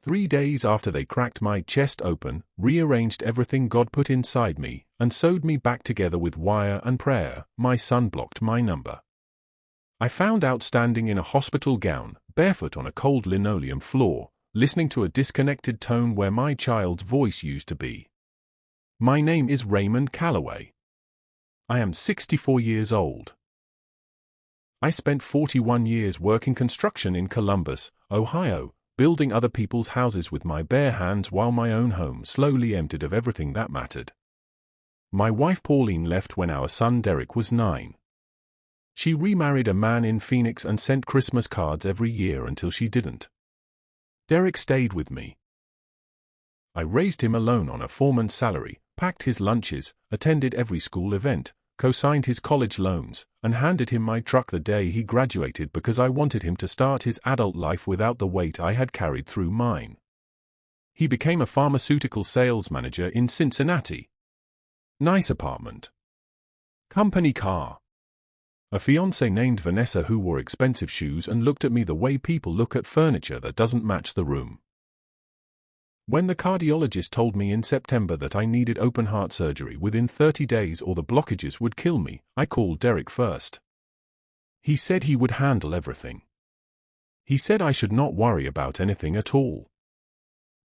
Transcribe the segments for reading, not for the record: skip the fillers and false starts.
3 days after they cracked my chest open, rearranged everything God put inside me, and sewed me back together with wire and prayer, my son blocked my number. I found out standing in a hospital gown, barefoot on a cold linoleum floor, listening to a disconnected tone where my child's voice used to be. My name is Raymond Calloway. I am 64 years old. I spent 41 years working construction in Columbus, Ohio, building other people's houses with my bare hands while my own home slowly emptied of everything that mattered. My wife Pauline left when our son Derek was 9. She remarried a man in Phoenix and sent Christmas cards every year until she didn't. Derek stayed with me. I raised him alone on a foreman's salary, packed his lunches, attended every school event, co-signed his college loans, and handed him my truck the day he graduated because I wanted him to start his adult life without the weight I had carried through mine. He became a pharmaceutical sales manager in Cincinnati. Nice apartment. Company car. A fiancée named Vanessa who wore expensive shoes and looked at me the way people look at furniture that doesn't match the room. When the cardiologist told me in September that I needed open heart surgery within 30 days or the blockages would kill me, I called Derek first. He said he would handle everything. He said I should not worry about anything at all.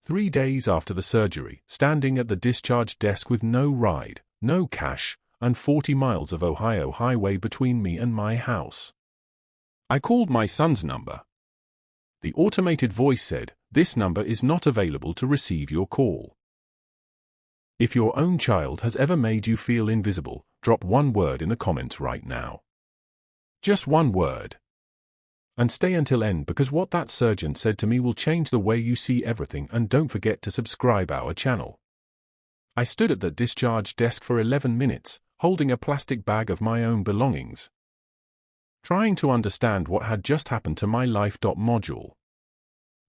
3 days after the surgery, standing at the discharge desk with no ride, no cash, and 40 miles of Ohio highway between me and my house, I called my son's number. The automated voice said, "This number is not available to receive your call." If your own child has ever made you feel invisible, drop one word in the comments right now. Just one word. And stay until end because what that surgeon said to me will change the way you see everything, and don't forget to subscribe our channel. I stood at the discharge desk for 11 minutes, holding a plastic bag of my own belongings, trying to understand what had just happened to my Life.Module.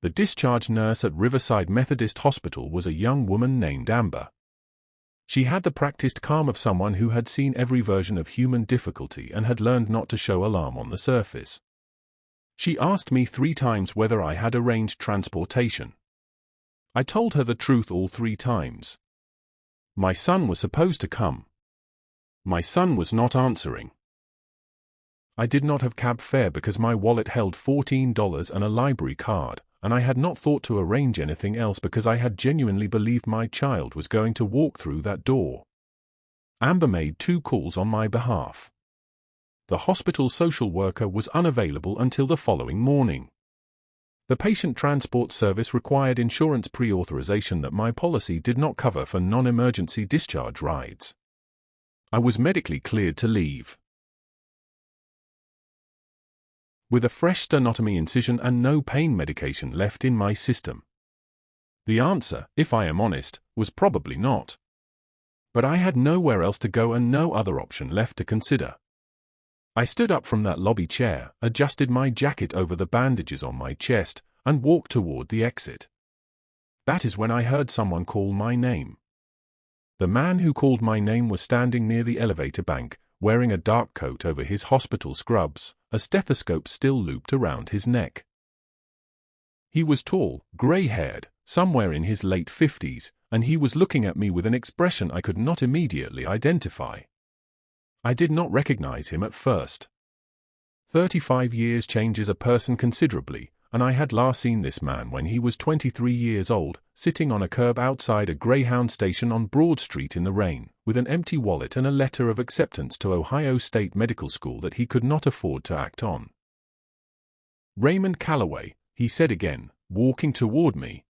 The discharge nurse at Riverside Methodist Hospital was a young woman named Amber. She had the practiced calm of someone who had seen every version of human difficulty and had learned not to show alarm on the surface. She asked me 3 times whether I had arranged transportation. I told her the truth all 3 times. My son was supposed to come. My son was not answering. I did not have cab fare because my wallet held $14 and a library card, and I had not thought to arrange anything else because I had genuinely believed my child was going to walk through that door. Amber made 2 calls on my behalf. The hospital social worker was unavailable until the following morning. The patient transport service required insurance pre-authorization that my policy did not cover for non-emergency discharge rides. I was medically cleared to leave. With a fresh sternotomy incision and no pain medication left in my system. The answer, if I am honest, was probably not. But I had nowhere else to go and no other option left to consider. I stood up from that lobby chair, adjusted my jacket over the bandages on my chest, and walked toward the exit. That is when I heard someone call my name. The man who called my name was standing near the elevator bank, wearing a dark coat over his hospital scrubs, a stethoscope still looped around his neck. He was tall, gray-haired, somewhere in his late 50s, and he was looking at me with an expression I could not immediately identify. I did not recognize him at first. 35 years changes a person considerably, and I had last seen this man when he was 23 years old, sitting on a curb outside a Greyhound station on Broad Street in the rain, with an empty wallet and a letter of acceptance to Ohio State Medical School that he could not afford to act on. "Raymond Calloway," he said again, walking toward me.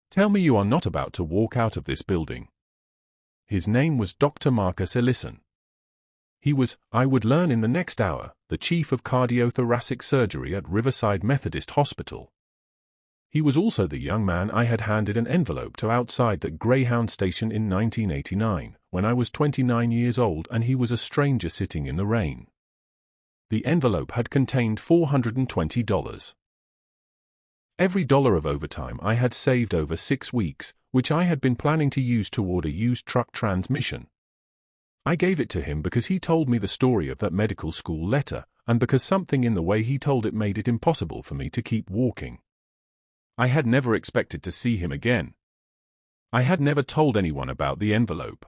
"Tell me you are not about to walk out of this building." His name was Dr. Marcus Ellison. He was, I would learn in the next hour, the chief of cardiothoracic surgery at Riverside Methodist Hospital. He was also the young man I had handed an envelope to outside that Greyhound station in 1989, when I was 29 years old and he was a stranger sitting in the rain. The envelope had contained $420. Every dollar of overtime I had saved over 6 weeks, which I had been planning to use toward a used truck transmission. I gave it to him because he told me the story of that medical school letter, and because something in the way he told it made it impossible for me to keep walking. I had never expected to see him again. I had never told anyone about the envelope.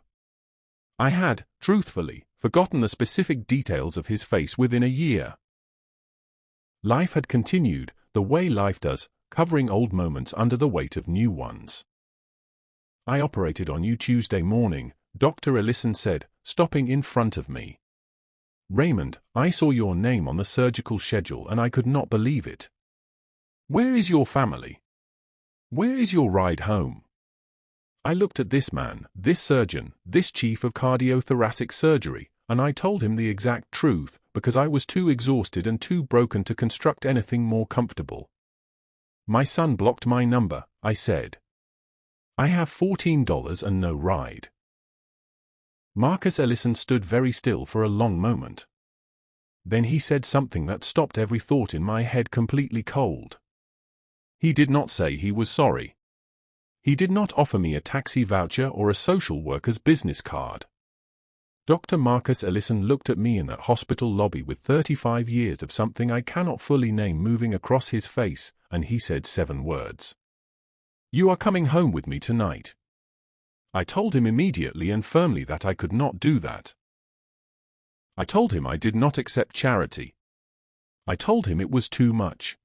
I had, truthfully, forgotten the specific details of his face within a year. Life had continued, the way life does, covering old moments under the weight of new ones. I operated on you Tuesday morning, Dr. Ellison said, stopping in front of me. Raymond, I saw your name on the surgical schedule and I could not believe it. Where is your family? Where is your ride home? I looked at this man, this surgeon, this chief of cardiothoracic surgery, and I told him the exact truth because I was too exhausted and too broken to construct anything more comfortable. My son blocked my number, I said. I have $14 and no ride. Marcus Ellison stood very still for a long moment. Then he said something that stopped every thought in my head completely cold. He did not say he was sorry. He did not offer me a taxi voucher or a social worker's business card. Dr. Marcus Ellison looked at me in that hospital lobby with 35 years of something I cannot fully name moving across his face, and he said 7 words. You are coming home with me tonight. I told him immediately and firmly that I could not do that. I told him I did not accept charity. I told him it was too much.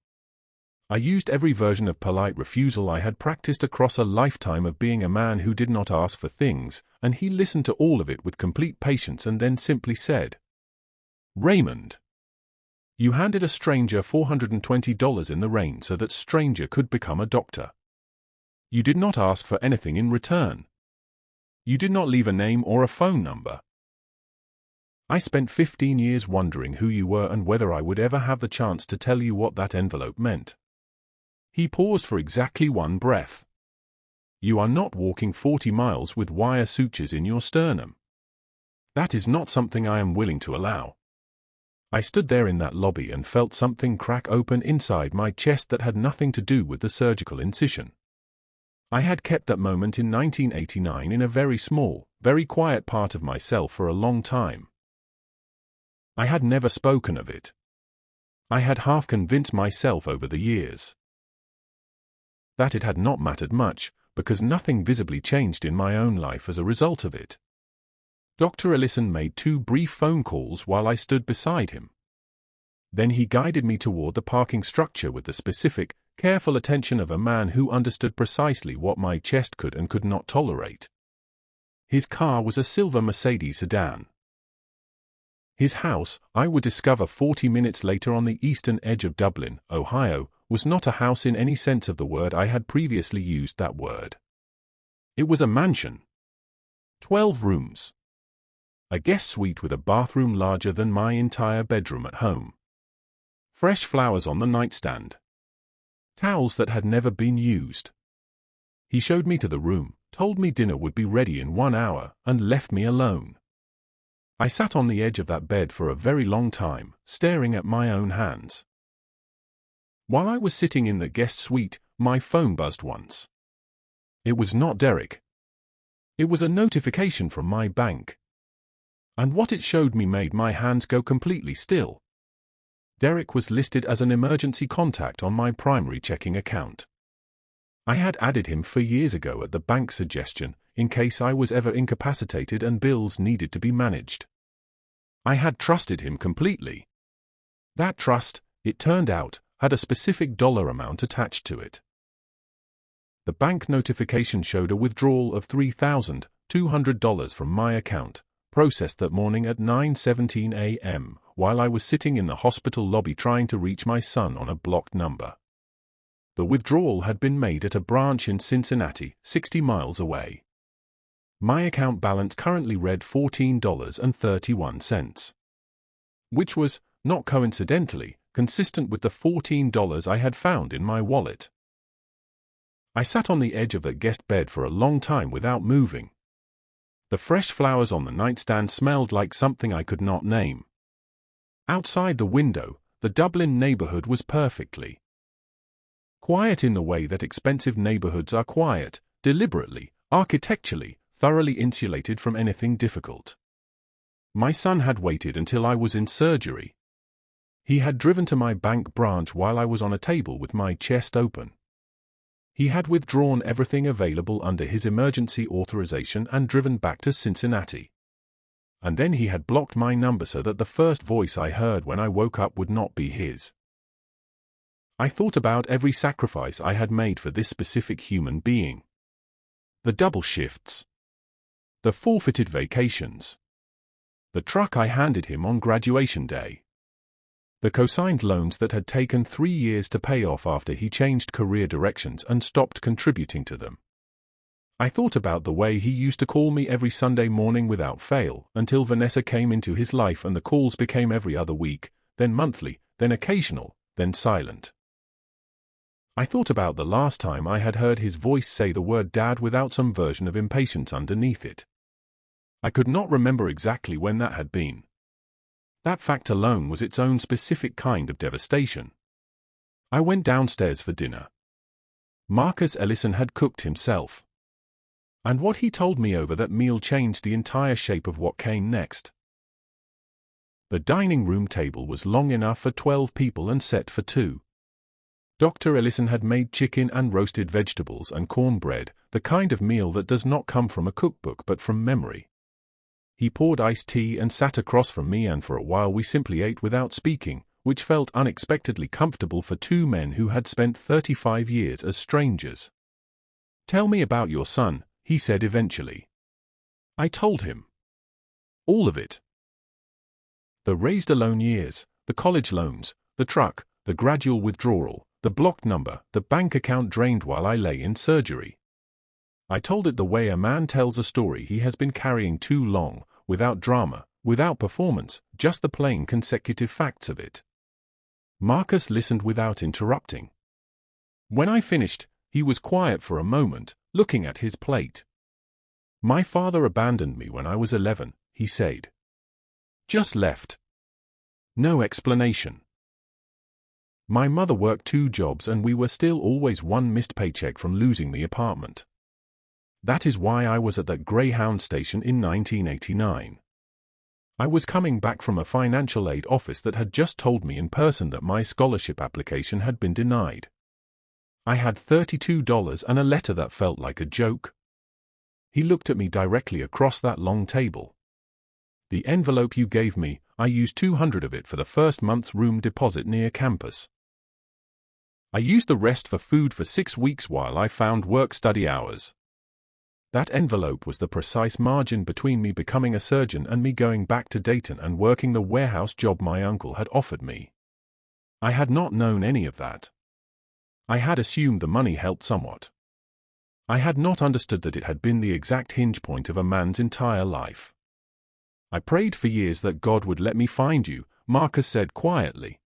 I used every version of polite refusal I had practiced across a lifetime of being a man who did not ask for things, and he listened to all of it with complete patience and then simply said, Raymond, you handed a stranger $420 in the rain so that stranger could become a doctor. You did not ask for anything in return. You did not leave a name or a phone number. I spent 15 years wondering who you were and whether I would ever have the chance to tell you what that envelope meant. He paused for exactly one breath. You are not walking 40 miles with wire sutures in your sternum. That is not something I am willing to allow. I stood there in that lobby and felt something crack open inside my chest that had nothing to do with the surgical incision. I had kept that moment in 1989 in a very small, very quiet part of myself for a long time. I had never spoken of it. I had half convinced myself over the years that it had not mattered much, because nothing visibly changed in my own life as a result of it. Dr. Ellison made 2 brief phone calls while I stood beside him. Then he guided me toward the parking structure with the specific, careful attention of a man who understood precisely what my chest could and could not tolerate. His car was a silver Mercedes sedan. His house, I would discover 40 minutes later on the eastern edge of Dublin, Ohio, was not a house in any sense of the word I had previously used that word. It was a mansion. 12 rooms. A guest suite with a bathroom larger than my entire bedroom at home. Fresh flowers on the nightstand. Towels that had never been used. He showed me to the room, told me dinner would be ready in 1 hour, and left me alone. I sat on the edge of that bed for a very long time, staring at my own hands. While I was sitting in the guest suite, my phone buzzed once. It was not Derek. It was a notification from my bank. And what it showed me made my hands go completely still. Derek was listed as an emergency contact on my primary checking account. I had added him 4 years ago at the bank's suggestion, in case I was ever incapacitated and bills needed to be managed. I had trusted him completely. That trust, it turned out, had a specific dollar amount attached to it. The bank notification showed a withdrawal of $3,200 from my account, processed that morning at 9:17 a.m., while I was sitting in the hospital lobby trying to reach my son on a blocked number. The withdrawal had been made at a branch in Cincinnati, 60 miles away. My account balance currently read $14.31, which was, not coincidentally, consistent with the $14 I had found in my wallet. I sat on the edge of the guest bed for a long time without moving. The fresh flowers on the nightstand smelled like something I could not name. Outside the window, the Dublin neighborhood was perfectly quiet in the way that expensive neighborhoods are quiet, deliberately, architecturally, thoroughly insulated from anything difficult. My son had waited until I was in surgery. He had driven to my bank branch while I was on a table with my chest open. He had withdrawn everything available under his emergency authorization and driven back to Cincinnati. And then he had blocked my number so that the first voice I heard when I woke up would not be his. I thought about every sacrifice I had made for this specific human being. The double shifts. The forfeited vacations. The truck I handed him on graduation day. The co-signed loans that had taken 3 years to pay off after he changed career directions and stopped contributing to them. I thought about the way he used to call me every Sunday morning without fail, until Vanessa came into his life and the calls became every other week, then monthly, then occasional, then silent. I thought about the last time I had heard his voice say the word Dad without some version of impatience underneath it. I could not remember exactly when that had been. That fact alone was its own specific kind of devastation. I went downstairs for dinner. Marcus Ellison had cooked himself. And what he told me over that meal changed the entire shape of what came next. The dining room table was long enough for 12 people and set for 2. Dr. Ellison had made chicken and roasted vegetables and cornbread, the kind of meal that does not come from a cookbook but from memory. He poured iced tea and sat across from me, and for a while we simply ate without speaking, which felt unexpectedly comfortable for 2 men who had spent 35 years as strangers. "Tell me about your son," he said eventually. I told him. All of it. The raised-alone years, the college loans, the truck, the gradual withdrawal, the blocked number, the bank account drained while I lay in surgery. I told it the way a man tells a story he has been carrying too long, without drama, without performance, just the plain consecutive facts of it. Marcus listened without interrupting. When I finished, he was quiet for a moment, looking at his plate. "My father abandoned me when I was 11, he said. Just left. No explanation. My mother worked 2 jobs and we were still always one missed paycheck from losing the apartment. That is why I was at that Greyhound station in 1989. I was coming back from a financial aid office that had just told me in person that my scholarship application had been denied. I had $32 and a letter that felt like a joke." He looked at me directly across that long table. "The envelope you gave me, I used 200 of it for the first month's room deposit near campus. I used the rest for food for 6 weeks while I found work-study hours. That envelope was the precise margin between me becoming a surgeon and me going back to Dayton and working the warehouse job my uncle had offered me. I had not known any of that. I had assumed the money helped somewhat. I had not understood that it had been the exact hinge point of a man's entire life. I prayed for years that God would let me find you," Marcus said quietly.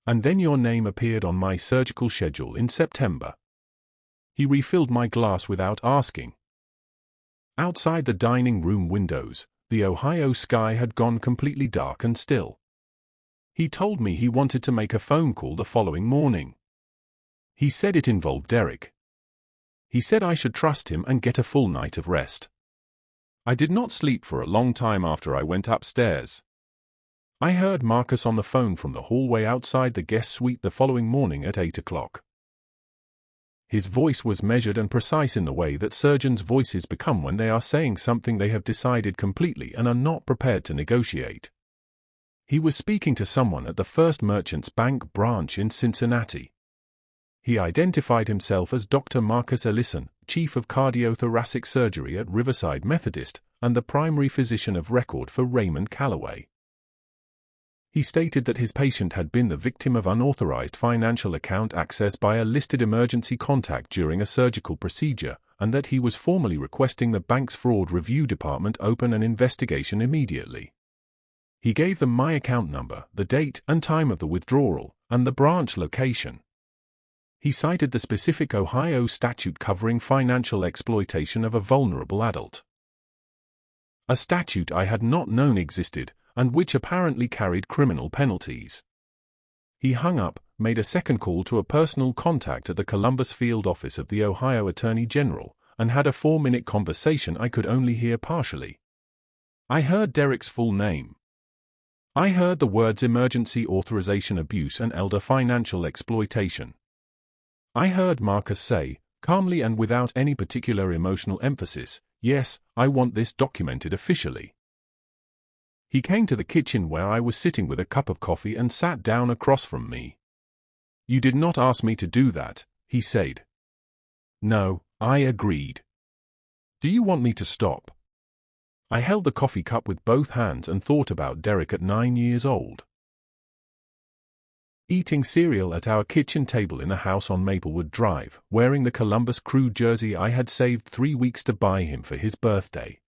"And then your name appeared on my surgical schedule in September." He refilled my glass without asking. Outside the dining room windows, the Ohio sky had gone completely dark and still. He told me he wanted to make a phone call the following morning. He said it involved Derek. He said I should trust him and get a full night of rest. I did not sleep for a long time after I went upstairs. I heard Marcus on the phone from the hallway outside the guest suite the following morning at 8 o'clock. His voice was measured and precise in the way that surgeons' voices become when they are saying something they have decided completely and are not prepared to negotiate. He was speaking to someone at the First Merchants Bank branch in Cincinnati. He identified himself as Dr. Marcus Ellison, Chief of Cardiothoracic Surgery at Riverside Methodist, and the primary physician of record for Raymond Callaway. He stated that his patient had been the victim of unauthorized financial account access by a listed emergency contact during a surgical procedure, and that he was formally requesting the bank's fraud review department open an investigation immediately. He gave them my account number, the date and time of the withdrawal, and the branch location. He cited the specific Ohio statute covering financial exploitation of a vulnerable adult. A statute I had not known existed, and which apparently carried criminal penalties. He hung up, made a second call to a personal contact at the Columbus field office of the Ohio Attorney General, and had a 4-minute conversation I could only hear partially. I heard Derek's full name. I heard the words emergency authorization abuse and elder financial exploitation. I heard Marcus say, calmly and without any particular emotional emphasis, "Yes, I want this documented officially." He came to the kitchen where I was sitting with a cup of coffee and sat down across from me. "You did not ask me to do that," he said. "No," I agreed. "Do you want me to stop?" I held the coffee cup with both hands and thought about Derek at 9 years old. Eating cereal at our kitchen table in the house on Maplewood Drive, wearing the Columbus Crew jersey I had saved 3 weeks to buy him for his birthday.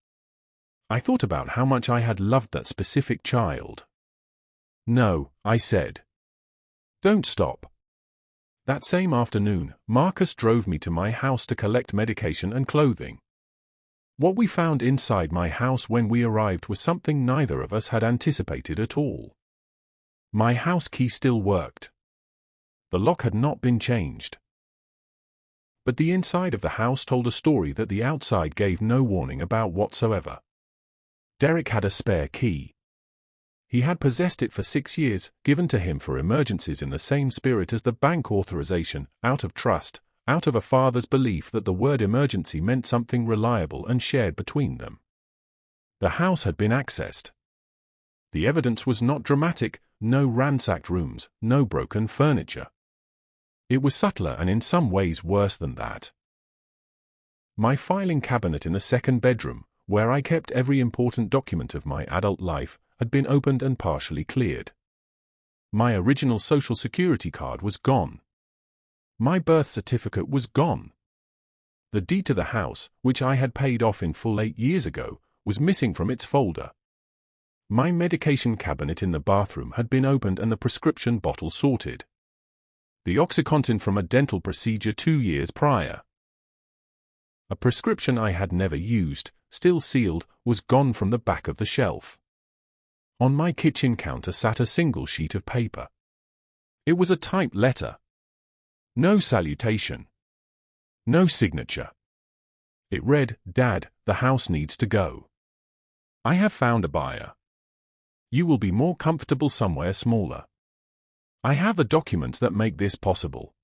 I thought about how much I had loved that specific child. "No," I said. "Don't stop." That same afternoon, Marcus drove me to my house to collect medication and clothing. What we found inside my house when we arrived was something neither of us had anticipated at all. My house key still worked. The lock had not been changed. But the inside of the house told a story that the outside gave no warning about whatsoever. Derek had a spare key. He had possessed it for 6 years, given to him for emergencies in the same spirit as the bank authorization, out of trust, out of a father's belief that the word emergency meant something reliable and shared between them. The house had been accessed. The evidence was not dramatic, no ransacked rooms, no broken furniture. It was subtler and in some ways worse than that. My filing cabinet in the second bedroom, where I kept every important document of my adult life, had been opened and partially cleared. My original Social Security card was gone. My birth certificate was gone. The deed to the house, which I had paid off in full 8 years ago, was missing from its folder. My medication cabinet in the bathroom had been opened and the prescription bottle sorted. The OxyContin from a dental procedure 2 years prior. A prescription I had never used, still sealed, was gone from the back of the shelf. On my kitchen counter sat a single sheet of paper. It was a typed letter. No salutation. No signature. It read, "Dad, the house needs to go. I have found a buyer. You will be more comfortable somewhere smaller. I have the documents that make this possible.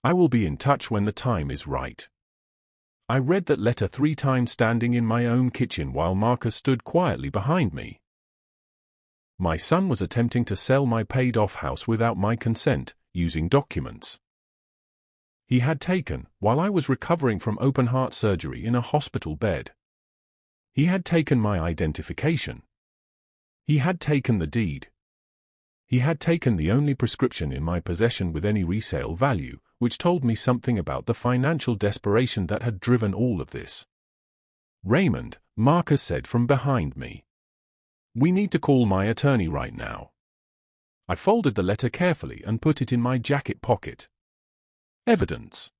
I will be in touch when the time is right." I read that letter 3 times standing in my own kitchen while Marcus stood quietly behind me. My son was attempting to sell my paid-off house without my consent, using documents he had taken while I was recovering from open-heart surgery in a hospital bed. He had taken my identification. He had taken the deed. He had taken the only prescription in my possession with any resale value, which told me something about the financial desperation that had driven all of this. "Raymond," Marcus said from behind me. "We need to call my attorney right now." I folded the letter carefully and put it in my jacket pocket. Evidence.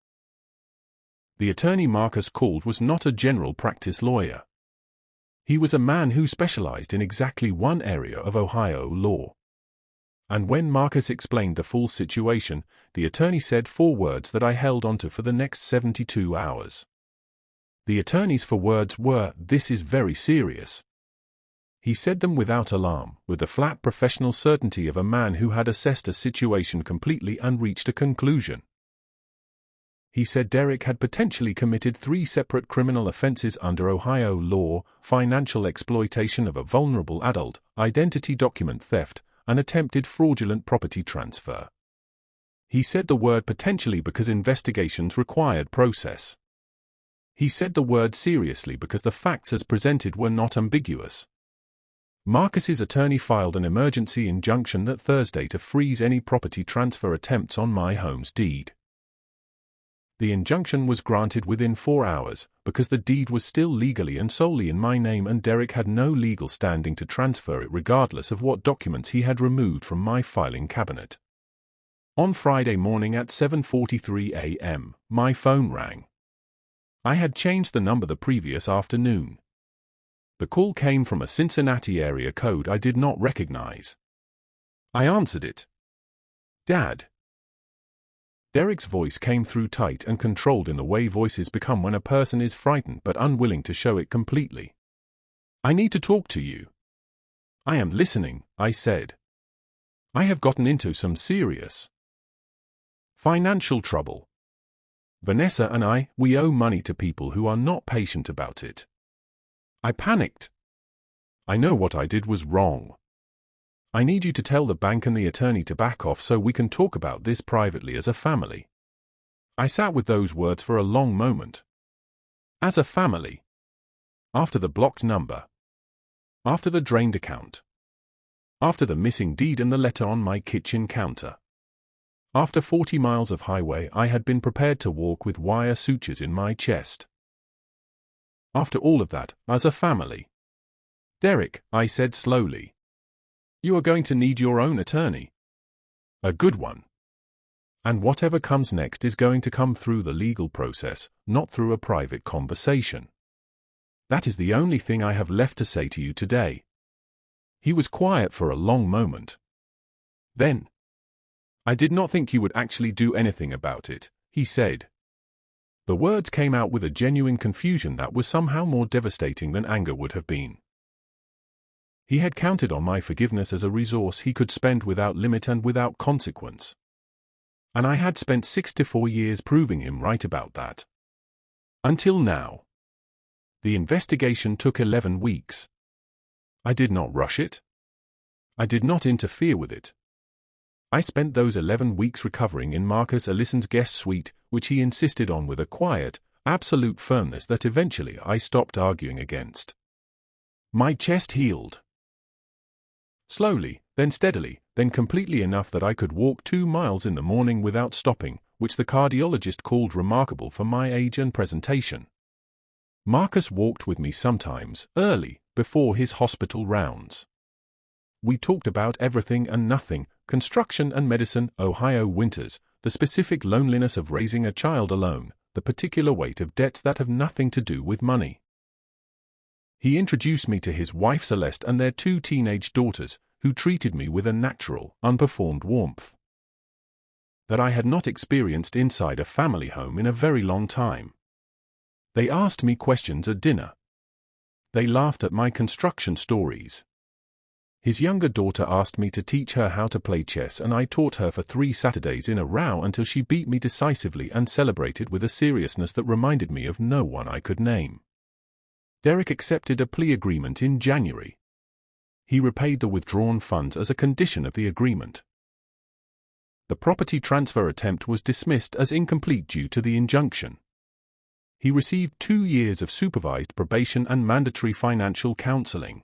The attorney Marcus called was not a general practice lawyer. He was a man who specialized in exactly one area of Ohio law. And when Marcus explained the full situation, the attorney said 4 words that I held onto for the next 72 hours. The attorney's 4 words were, "This is very serious." He said them without alarm, with the flat professional certainty of a man who had assessed a situation completely and reached a conclusion. He said Derek had potentially committed 3 separate criminal offenses under Ohio law: financial exploitation of a vulnerable adult, identity document theft, and attempted fraudulent property transfer. He said the word potentially because investigations required process. He said the word seriously because the facts as presented were not ambiguous. Marcus's attorney filed an emergency injunction that Thursday to freeze any property transfer attempts on my home's deed. The injunction was granted within 4 hours, because the deed was still legally and solely in my name and Derek had no legal standing to transfer it regardless of what documents he had removed from my filing cabinet. On Friday morning at 7:43 a.m., my phone rang. I had changed the number the previous afternoon. The call came from a Cincinnati area code I did not recognize. I answered it. "Dad." Derek's voice came through tight and controlled in the way voices become when a person is frightened but unwilling to show it completely. "I need to talk to you." "I am listening," I said. "I have gotten into some serious financial trouble." Vanessa and we owe money to people who are not patient about it. I panicked. I know what I did was wrong. I need you to tell the bank and the attorney to back off so we can talk about this privately as a family. I sat with those words for a long moment. As a family. After the blocked number. After the drained account. After the missing deed and the letter on my kitchen counter. After 40 miles of highway, I had been prepared to walk with wire sutures in my chest. After all of that, as a family. Derek, I said slowly. You are going to need your own attorney. A good one. And whatever comes next is going to come through the legal process, not through a private conversation. That is the only thing I have left to say to you today. He was quiet for a long moment. Then, I did not think you would actually do anything about it, he said. The words came out with a genuine confusion that was somehow more devastating than anger would have been. He had counted on my forgiveness as a resource he could spend without limit and without consequence. And I had spent 64 years proving him right about that. Until now. The investigation took 11 weeks. I did not rush it. I did not interfere with it. I spent those 11 weeks recovering in Marcus Ellison's guest suite, which he insisted on with a quiet, absolute firmness that eventually I stopped arguing against. My chest healed. Slowly, then steadily, then completely enough that I could walk 2 miles in the morning without stopping, which the cardiologist called remarkable for my age and presentation. Marcus walked with me sometimes, early, before his hospital rounds. We talked about everything and nothing, construction and medicine, Ohio winters, the specific loneliness of raising a child alone, the particular weight of debts that have nothing to do with money. He introduced me to his wife Celeste and their 2 teenage daughters, who treated me with a natural, unperformed warmth that I had not experienced inside a family home in a very long time. They asked me questions at dinner. They laughed at my construction stories. His younger daughter asked me to teach her how to play chess, and I taught her for 3 Saturdays in a row until she beat me decisively and celebrated with a seriousness that reminded me of no one I could name. Derek accepted a plea agreement in January. He repaid the withdrawn funds as a condition of the agreement. The property transfer attempt was dismissed as incomplete due to the injunction. He received 2 years of supervised probation and mandatory financial counseling.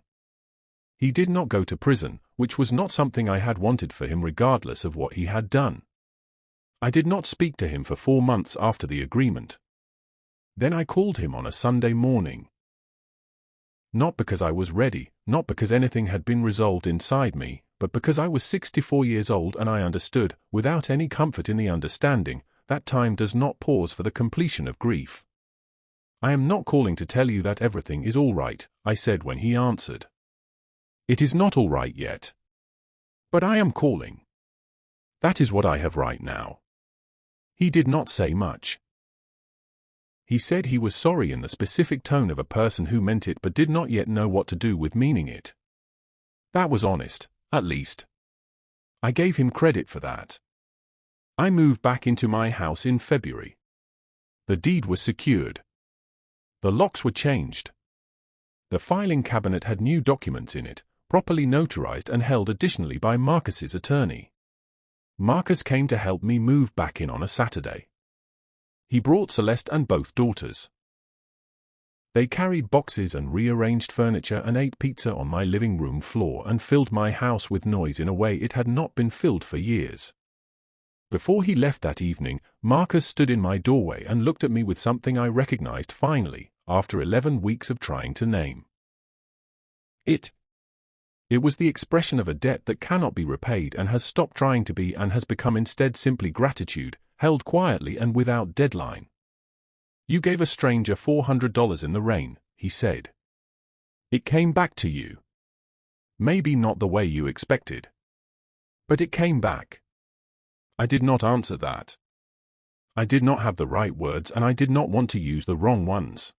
He did not go to prison, which was not something I had wanted for him regardless of what he had done. I did not speak to him for 4 months after the agreement. Then I called him on a Sunday morning. Not because I was ready, not because anything had been resolved inside me, but because I was 64 years old and I understood, without any comfort in the understanding, that time does not pause for the completion of grief. I am not calling to tell you that everything is all right, I said when he answered. It is not all right yet. But I am calling. That is what I have right now. He did not say much. He said he was sorry in the specific tone of a person who meant it but did not yet know what to do with meaning it. That was honest, at least. I gave him credit for that. I moved back into my house in February. The deed was secured. The locks were changed. The filing cabinet had new documents in it, properly notarized and held additionally by Marcus's attorney. Marcus came to help me move back in on a Saturday. He brought Celeste and both daughters. They carried boxes and rearranged furniture and ate pizza on my living room floor and filled my house with noise in a way it had not been filled for years. Before he left that evening, Marcus stood in my doorway and looked at me with something I recognized finally, after 11 weeks of trying to name it. It was the expression of a debt that cannot be repaid and has stopped trying to be and has become instead simply gratitude, held quietly and without deadline. You gave a stranger $400 in the rain, he said. It came back to you. Maybe not the way you expected. But it came back. I did not answer that. I did not have the right words and I did not want to use the wrong ones.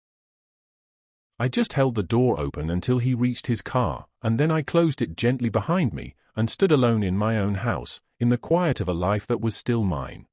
I just held the door open until he reached his car, and then I closed it gently behind me and stood alone in my own house, in the quiet of a life that was still mine.